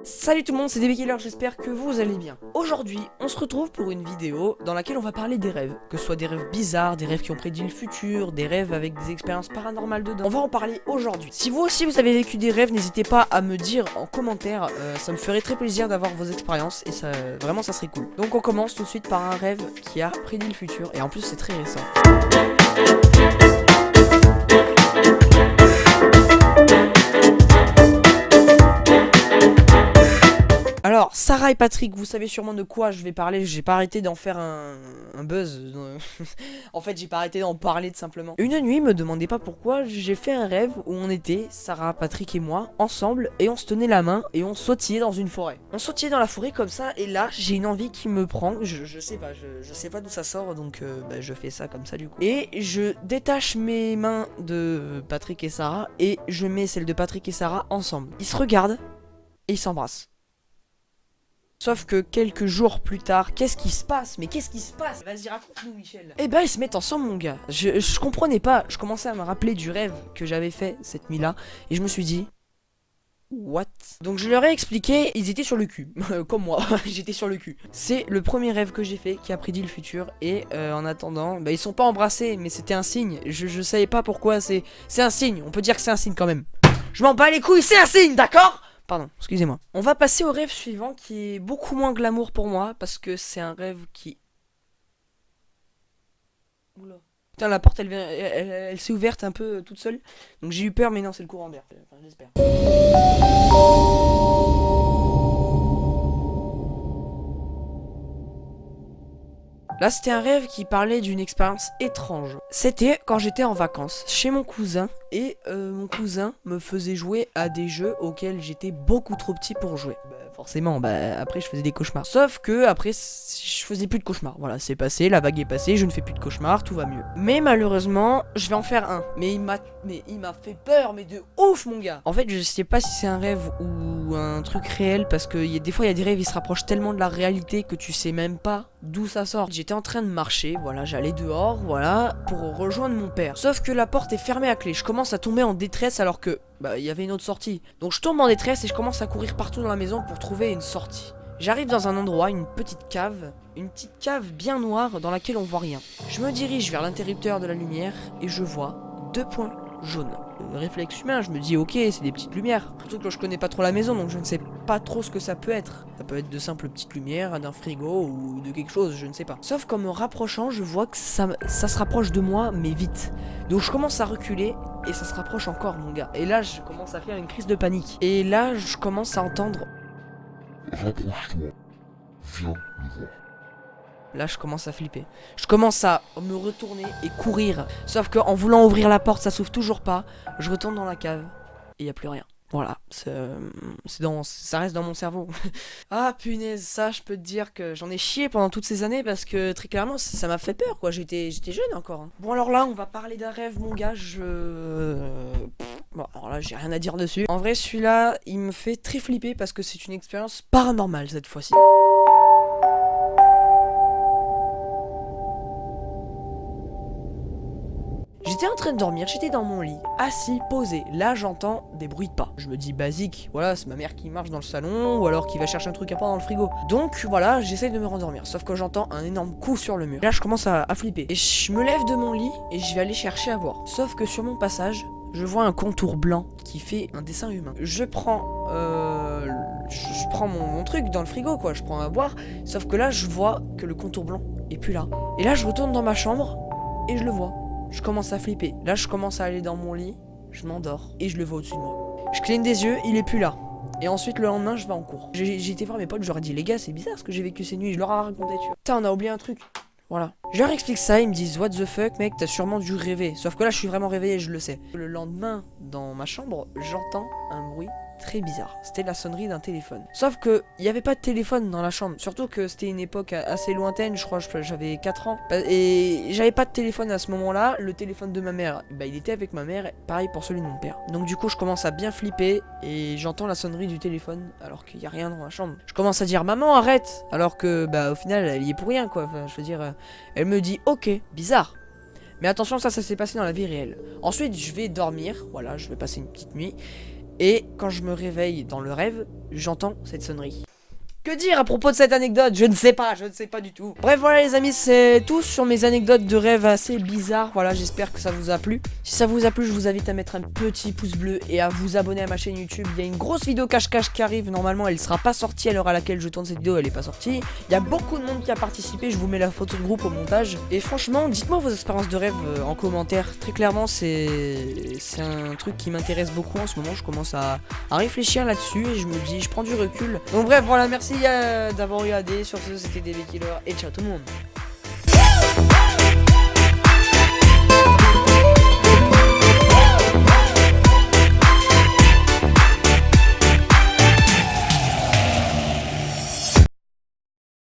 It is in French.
Salut tout le monde, c'est DBKiller, j'espère que vous allez bien. Aujourd'hui, on se retrouve pour une vidéo dans laquelle on va parler des rêves. Que ce soit des rêves bizarres, des rêves qui ont prédit le futur, des rêves avec des expériences paranormales dedans. On va en parler aujourd'hui. Si vous aussi vous avez vécu des rêves, n'hésitez pas à me dire en commentaire, ça me ferait très plaisir d'avoir vos expériences et ça, vraiment ça serait cool. Donc on commence tout de suite par un rêve qui a prédit le futur et en plus c'est très récent. Alors, Sarah et Patrick, vous savez sûrement de quoi je vais parler. J'ai pas arrêté d'en faire un buzz. En fait, j'ai pas arrêté d'en parler tout simplement. Une nuit, me demandez pas pourquoi, j'ai fait un rêve où on était, Sarah, Patrick et moi, ensemble, et on se tenait la main et on sautillait dans une forêt. On sautillait dans la forêt comme ça, et là, j'ai une envie qui me prend. Je sais pas, je sais pas d'où ça sort, donc je fais ça comme ça du coup. Et je détache mes mains de Patrick et Sarah, et je mets celles de Patrick et Sarah ensemble. Ils se regardent, et ils s'embrassent. Sauf que quelques jours plus tard, qu'est-ce qui se passe? Mais qu'est-ce qui se passe? Vas-y, raconte-nous, Michel. Eh ben, ils se mettent ensemble, mon gars. Je comprenais pas. Je commençais à me rappeler du rêve que j'avais fait cette nuit-là. Et je me suis dit... What? Donc je leur ai expliqué, ils étaient sur le cul. Comme moi, j'étais sur le cul. C'est le premier rêve que j'ai fait qui a prédit le futur. Et en attendant, bah, ils sont pas embrassés, mais c'était un signe. Je savais pas pourquoi, c'est un signe. On peut dire que c'est un signe quand même. Je m'en bats les couilles, c'est un signe, d'accord? Pardon, excusez-moi. On va passer au rêve suivant qui est beaucoup moins glamour pour moi parce que c'est un rêve qui... Oula. Putain, la porte elle s'est ouverte un peu toute seule. Donc j'ai eu peur, mais non, c'est le courant d'air. Enfin, j'espère. Là, c'était un rêve qui parlait d'une expérience étrange. C'était quand j'étais en vacances chez mon cousin et mon cousin me faisait jouer à des jeux auxquels j'étais beaucoup trop petit pour jouer. Forcément, après je faisais des cauchemars. Sauf que après, je faisais plus de cauchemars. Voilà, c'est passé, la vague est passée, je ne fais plus de cauchemars, tout va mieux. Mais malheureusement, je vais en faire un. Mais il m'a fait peur, mais de ouf, mon gars. En fait, je sais pas si c'est un rêve ou un truc réel parce que des fois, il y a des rêves, ils se rapprochent tellement de la réalité que tu sais même pas d'où ça sort. J'étais en train de marcher, voilà, j'allais dehors, voilà, pour rejoindre mon père. Sauf que la porte est fermée à clé. Je commence à tomber en détresse alors que il y avait une autre sortie. Donc je tombe en détresse et je commence à courir partout dans la maison pour trouver une sortie. J'arrive dans un endroit, une petite cave bien noire dans laquelle on voit rien. Je me dirige vers l'interrupteur de la lumière et je vois 2 points jaunes. Réflexe humain, je me dis ok, c'est des petites lumières. Surtout que je connais pas trop la maison, donc je ne sais pas trop ce que ça peut être. Ça peut être de simples petites lumières, d'un frigo ou de quelque chose, je ne sais pas. Sauf qu'en me rapprochant, je vois que ça se rapproche de moi, mais vite. Donc je commence à reculer et ça se rapproche encore, mon gars. Et là, je commence à faire une crise de panique. Et là, je commence à entendre... Rapproche-toi. Viens me voir. Là, je commence à flipper. Je commence à me retourner et courir. Sauf qu'en voulant ouvrir la porte, ça s'ouvre toujours pas. Je retourne dans la cave et il n'y a plus rien. Voilà, ça reste dans mon cerveau. Ah punaise, ça je peux te dire que j'en ai chié pendant toutes ces années parce que très clairement ça m'a fait peur quoi, j'étais jeune encore. Hein. Bon alors là on va parler d'un rêve mon gars, Bon alors là j'ai rien à dire dessus. En vrai celui-là il me fait très flipper parce que c'est une expérience paranormale cette fois-ci. J'étais en train de dormir, j'étais dans mon lit, assis, posé. Là, j'entends des bruits de pas. Je me dis basique, voilà, c'est ma mère qui marche dans le salon ou alors qui va chercher un truc à prendre dans le frigo. Donc voilà, j'essaye de me rendormir. Sauf que j'entends un énorme coup sur le mur. Là, je commence à flipper. Et je me lève de mon lit et je vais aller chercher à voir. Sauf que sur mon passage, je vois un contour blanc qui fait un dessin humain. Je prends mon truc dans le frigo, quoi. Je prends à boire. Sauf que là, je vois que le contour blanc est plus là. Et là, je retourne dans ma chambre et je le vois. Je commence à flipper. Là, je commence à aller dans mon lit, je m'endors et je le vois au-dessus de moi. Je cligne des yeux, il est plus là. Et ensuite, le lendemain, je vais en cours. J'ai été voir mes potes, je leur ai dit, les gars, c'est bizarre ce que j'ai vécu ces nuits. Je leur ai raconté, tu vois. Putain, on a oublié un truc. Voilà. Je leur explique ça, ils me disent, what the fuck, mec, t'as sûrement dû rêver. Sauf que là, je suis vraiment réveillé, je le sais. Le lendemain, dans ma chambre, j'entends un bruit très bizarre. C'était la sonnerie d'un téléphone. Sauf que il n'y avait pas de téléphone dans la chambre. Surtout que c'était une époque assez lointaine, je crois, j'avais 4 ans. Et j'avais pas de téléphone à ce moment-là. Le téléphone de ma mère, il était avec ma mère. Pareil pour celui de mon père. Donc du coup, je commence à bien flipper et j'entends la sonnerie du téléphone alors qu'il n'y a rien dans la chambre. Je commence à dire, maman, arrête. Alors que, au final, elle y est pour rien, quoi. Enfin, je veux dire, elle me dit, ok, bizarre. Mais attention, ça s'est passé dans la vie réelle. Ensuite, je vais dormir. Voilà, je vais passer une petite nuit. Et quand je me réveille dans le rêve, j'entends cette sonnerie. Que dire à propos de cette anecdote? Je ne sais pas du tout. Bref, voilà les amis, c'est tout sur mes anecdotes de rêves assez bizarres. Voilà, j'espère que ça vous a plu. Si ça vous a plu, je vous invite à mettre un petit pouce bleu et à vous abonner à ma chaîne YouTube. Il y a une grosse vidéo cache-cache qui arrive. Normalement, elle sera pas sortie à l'heure à laquelle je tourne cette vidéo, elle est pas sortie. Il y a beaucoup de monde qui a participé, je vous mets la photo de groupe au montage. Et franchement, dites-moi vos expériences de rêve en commentaire. Très clairement, c'est un truc qui m'intéresse beaucoup en ce moment. Je commence à réfléchir là-dessus et je me dis, je prends du recul. Donc bref, voilà, merci d'avoir regardé. Sur ce, c'était DB Killer et ciao tout le monde.